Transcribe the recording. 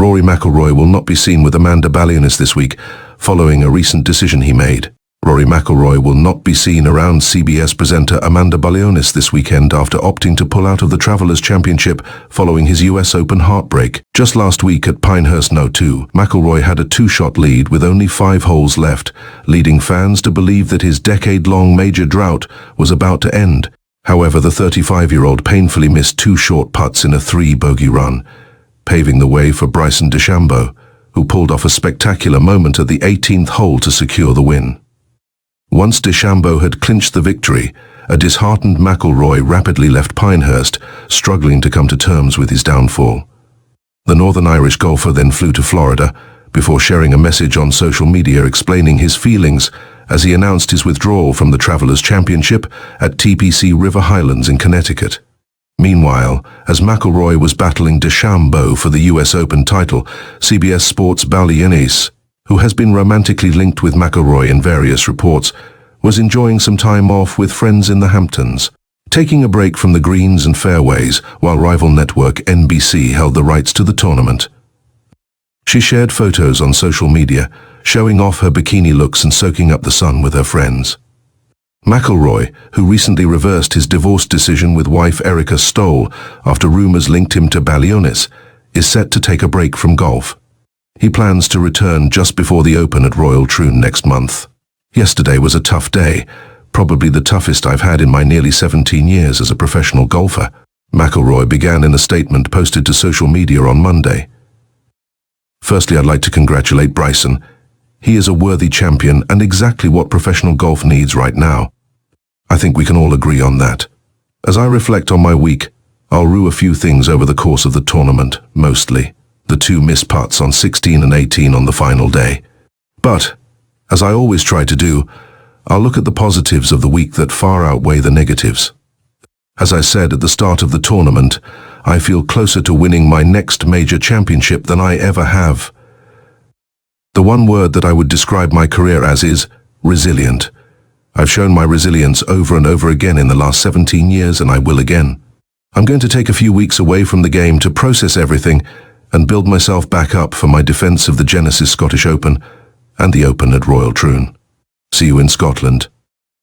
Rory McIlroy will not be seen with Amanda Balionis this week, following a recent decision he made. Rory McIlroy will not be seen around CBS presenter Amanda Balionis this weekend after opting to pull out of the Travelers Championship following his US Open heartbreak. Just last week at Pinehurst No. 2, McIlroy had a two-shot lead with only 5 holes left, leading fans to believe that his decade-long major drought was about to end. However, the 35-year-old painfully missed 2 short putts in a 3-bogey run, paving the way for Bryson DeChambeau, who pulled off a spectacular moment at the 18th hole to secure the win. Once DeChambeau had clinched the victory, a disheartened McIlroy rapidly left Pinehurst, struggling to come to terms with his downfall. The Northern Irish golfer then flew to Florida, before sharing a message on social media explaining his feelings as he announced his withdrawal from the Travelers Championship at TPC River Highlands in Connecticut. Meanwhile, as McIlroy was battling DeChambeau for the US Open title, CBS Sports' Balionis, who has been romantically linked with McIlroy in various reports, was enjoying some time off with friends in the Hamptons, taking a break from the greens and fairways while rival network NBC held the rights to the tournament. She shared photos on social media, showing off her bikini looks and soaking up the sun with her friends. McIlroy, who recently reversed his divorce decision with wife Erica Stoll after rumors linked him to Balionis, is set to take a break from golf. He plans to return just before the Open at Royal Troon next month. Yesterday was a tough day, probably the toughest I've had in my nearly 17 years as a professional golfer, McIlroy began in a statement posted to social media on Monday. Firstly, I'd like to congratulate Bryson. He is a worthy champion and exactly what professional golf needs right now. I think we can all agree on that. As I reflect on my week, I'll rue a few things over the course of the tournament, mostly the 2 missed putts on 16 and 18 on the final day. But, as I always try to do, I'll look at the positives of the week that far outweigh the negatives. As I said at the start of the tournament, I feel closer to winning my next major championship than I ever have. The one word that I would describe my career as is resilient. I've shown my resilience over and over again in the last 17 years, and I will again. I'm going to take a few weeks away from the game to process everything and build myself back up for my defence of the Genesis Scottish Open and the Open at Royal Troon. See you in Scotland.